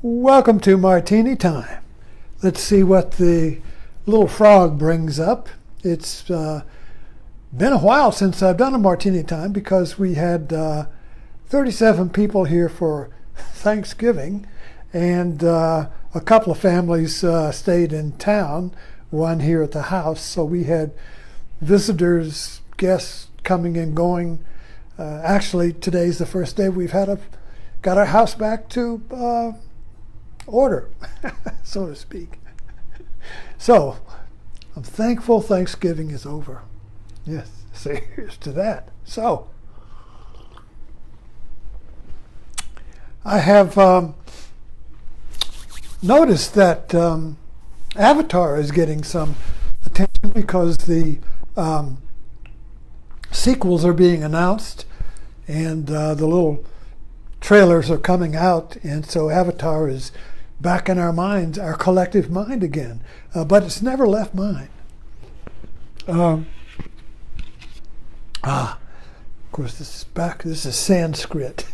Welcome to Martini Time. Let's see what the little frog brings up. It's been a while since I've done a Martini Time because we had 37 people here for Thanksgiving, and a couple of families stayed in town, one here at the house. So we had visitors, guests coming and going. Actually, today's the first day we've got our house back to order, so to speak. So I'm thankful Thanksgiving is over. Yes, so here's to that. So I have noticed that Avatar is getting some attention because the sequels are being announced, and the little trailers are coming out, and so Avatar is back in our minds, our collective mind again. But it's never left mine. Of course, this is Sanskrit.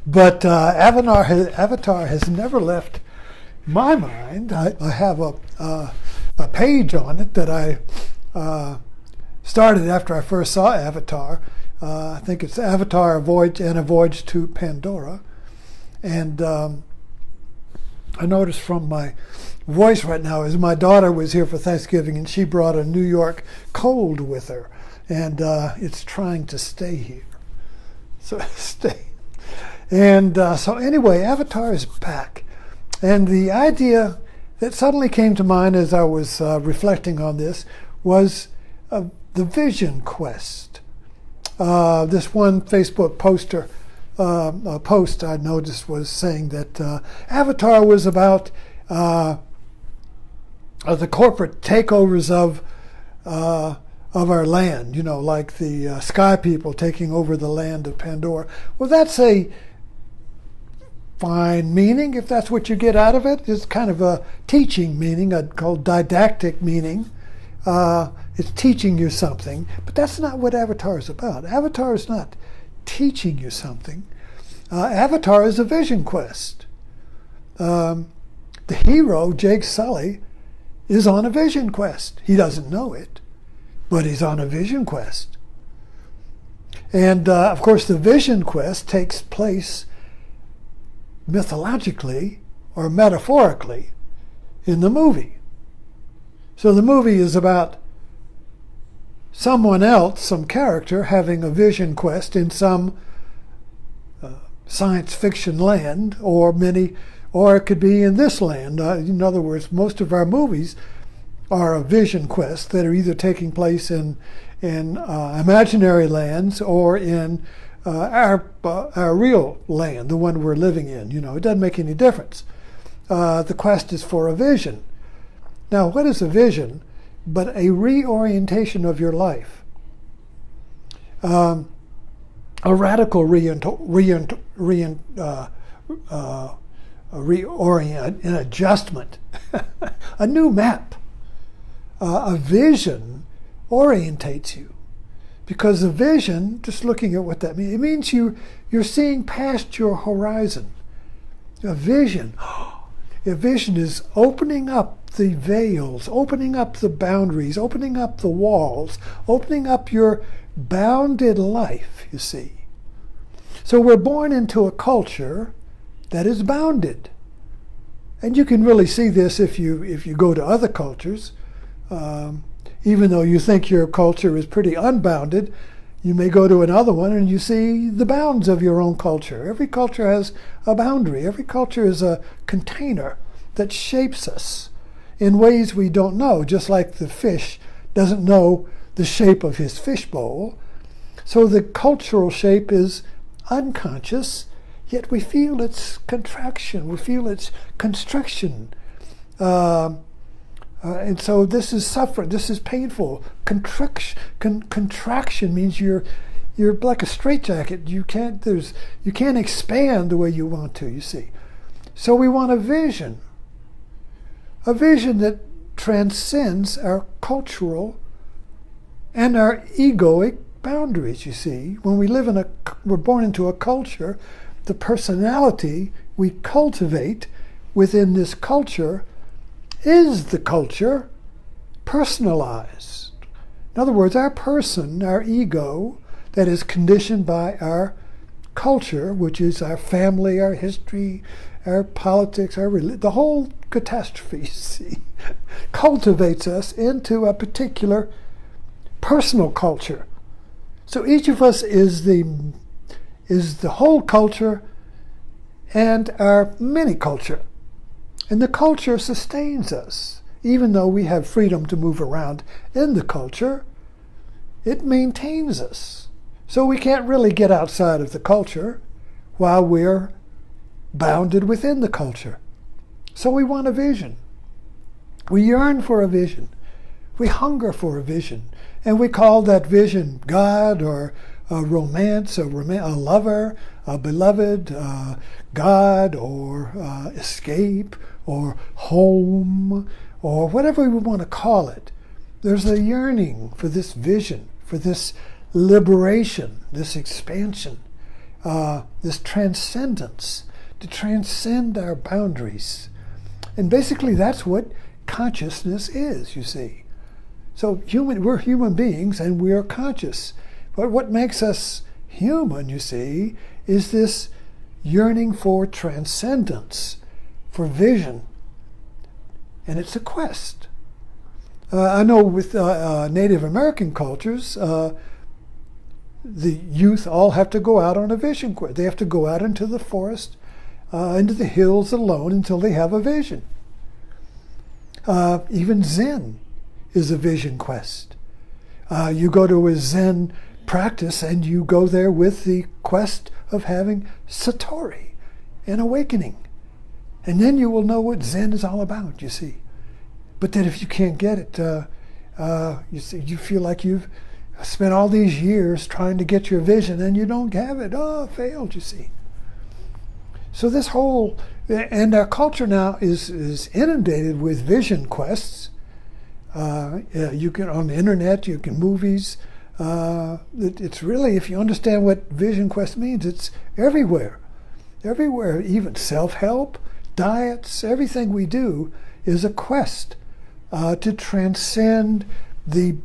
But Avatar has never left my mind. I have a page on it that I started after I first saw Avatar. I think it's Avatar, a Voyage to Pandora. And I noticed from my voice right now is my daughter was here for Thanksgiving, and she brought a New York cold with her, and it's trying to stay here. So stay. And so anyway, Avatar is back. And the idea that suddenly came to mind as I was reflecting on this was the vision quest. This one Facebook post I noticed was saying that Avatar was about the corporate takeovers of our land, like the sky people taking over the land of Pandora. Well, that's a fine meaning if that's what you get out of it. It's kind of a teaching meaning, called didactic meaning. It's teaching you something, but that's not what Avatar is about. Avatar is not teaching you something. Avatar is a vision quest. The hero, Jake Sully, is on a vision quest. He doesn't know it, but he's on a vision quest. And of course, the vision quest takes place mythologically or metaphorically in the movie. So the movie is about someone else, some character, having a vision quest in some science fiction land, or it could be in this land. In other words, most of our movies are a vision quest that are either taking place in imaginary lands or in our real land, the one we're living in. It doesn't make any difference. The quest is for a vision. Now, what is a vision but a reorientation of your life? A radical reorient, an adjustment, a new map. A vision orientates you, because a vision, just looking at what that means, it means you're seeing past your horizon. A vision is opening up the veils, opening up the boundaries, opening up the walls, opening up your bounded life, you see. So we're born into a culture that is bounded. And you can really see this if you go to other cultures. Even though you think your culture is pretty unbounded, you may go to another one and you see the bounds of your own culture. Every culture has a boundary. Every culture is a container that shapes us in ways we don't know, just like the fish doesn't know the shape of his fishbowl. So the cultural shape is unconscious, yet we feel its contraction, we feel its constriction. And so this is suffering, this is painful. Contraction means you're like a straitjacket. You can't expand the way you want to, you see. So we want a vision that transcends our cultural and our egoic boundaries, you see. When we're born into a culture, the personality we cultivate within this culture is the culture personalized. In other words, our person, our ego, that is conditioned by our culture, which is our family, our history, our politics, our religion, the whole catastrophe, you see, cultivates us into a particular personal culture. So each of us is the whole culture and our mini culture. And the culture sustains us. Even though we have freedom to move around in the culture, it maintains us. So we can't really get outside of the culture while we're bounded within the culture. So we want a vision. We yearn for a vision. We hunger for a vision. And we call that vision God, or a romance, a lover, a beloved, God, or escape, or home, or whatever we want to call it. There's a yearning for this vision, for this liberation, this expansion, this transcendence, to transcend our boundaries. And basically that's what consciousness is, you see. So we're human beings and we are conscious. But what makes us human, you see, is this yearning for transcendence, for vision. And it's a quest. I know with Native American cultures, the youth all have to go out on a vision quest. They have to go out into the forest, into the hills alone until they have a vision. Even Zen is a vision quest. You go to a Zen practice and you go there with the quest of having satori, an awakening. And then you will know what Zen is all about, you see. But then if you can't get it, you see, you feel like you've spent all these years trying to get your vision and you don't have it. Oh, failed, you see. So this whole, and our culture now is inundated with vision quests. You can, on the internet, you can movies. It's really, if you understand what vision quest means, it's everywhere. Everywhere, even self-help, diets, everything we do is a quest to transcend the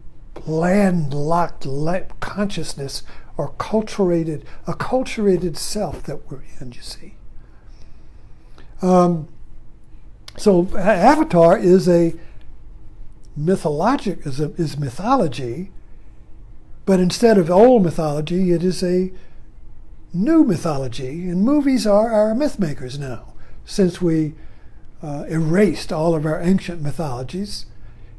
landlocked consciousness or acculturated self that we're in, you see. So Avatar is a mythology, but instead of old mythology, it is a new mythology. And movies are our myth makers now, since we erased all of our ancient mythologies.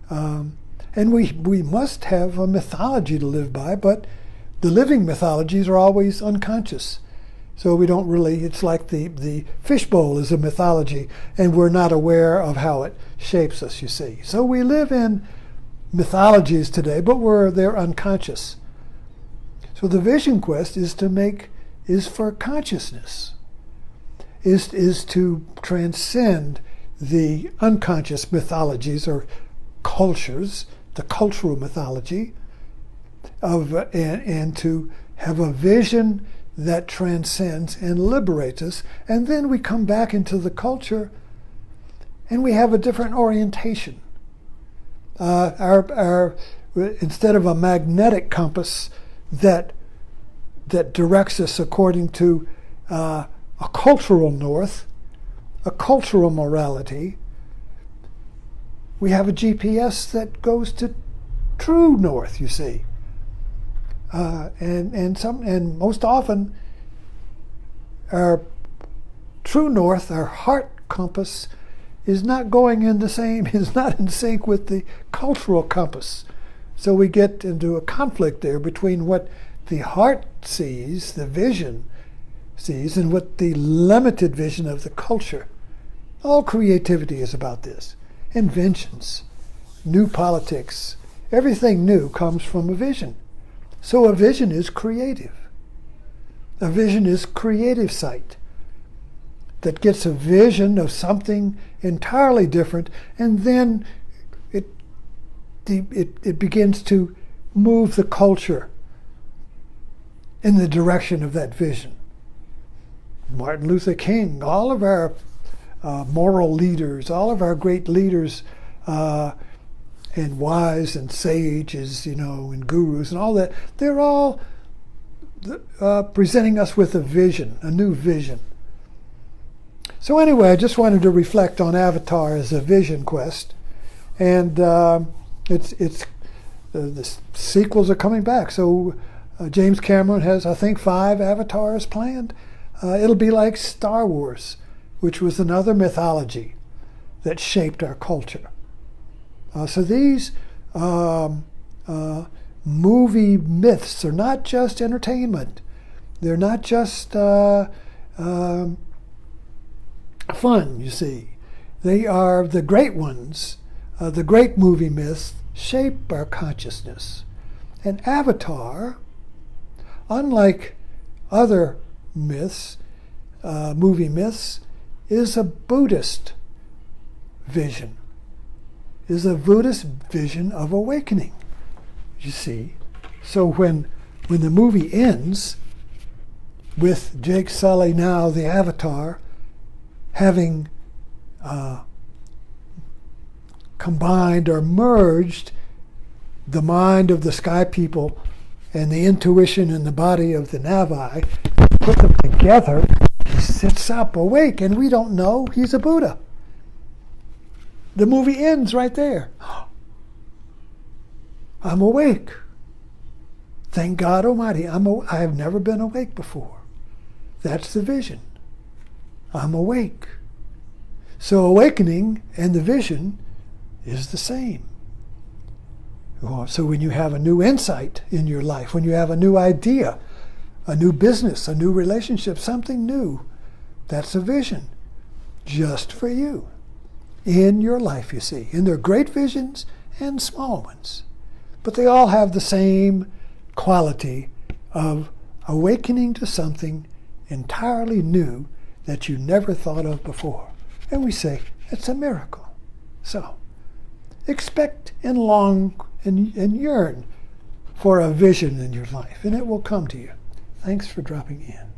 And we must have a mythology to live by, but the living mythologies are always unconscious. So we don't really, it's like the fishbowl is a mythology, and we're not aware of how it shapes us, you see. So we live in mythologies today, but they're unconscious. So the vision quest is for consciousness, is to transcend the unconscious mythologies or cultures, the cultural mythology, and to have a vision that transcends and liberates us. And then we come back into the culture and we have a different orientation. Instead of a magnetic compass that directs us according to a cultural north, a cultural morality, we have a GPS that goes to true north, you see. And most often our true north, our heart compass, is not going in is not in sync with the cultural compass. So we get into a conflict there between what the heart sees, the vision sees, and what the limited vision of the culture. All creativity is about this. Inventions, new politics, everything new comes from a vision. So a vision is creative. A vision is creative sight that gets a vision of something entirely different, and then it begins to move the culture in the direction of that vision. Martin Luther King, all of our moral leaders, all of our great leaders and wise and sages, and gurus and all that, they're all presenting us with a vision, a new vision. So anyway, I just wanted to reflect on Avatar as a vision quest, and the sequels are coming back. So James Cameron has, I think, 5 Avatars planned. It'll be like Star Wars, which was another mythology that shaped our culture. So these movie myths are not just entertainment. They're not just fun, you see. They are the great ones. The great movie myths shape our consciousness. And Avatar, unlike other myths, movie myths, is a Buddhist vision, is a Buddhist vision of awakening, you see. So when the movie ends with Jake Sully, now the Avatar, having combined or merged the mind of the sky people and the intuition in the body of the Navi, put them together, he sits up awake, and we don't know he's a Buddha. The movie ends right there. I'm awake. Thank God Almighty. I have never been awake before. That's the vision. I'm awake. So awakening and the vision is the same. So when you have a new insight in your life, when you have a new idea, a new business, a new relationship, something new, that's a vision just for you in your life, you see. And there are great visions and small ones, but they all have the same quality of awakening to something entirely new that you never thought of before. And we say, it's a miracle. So, expect and long and yearn for a vision in your life, and it will come to you. Thanks for dropping in.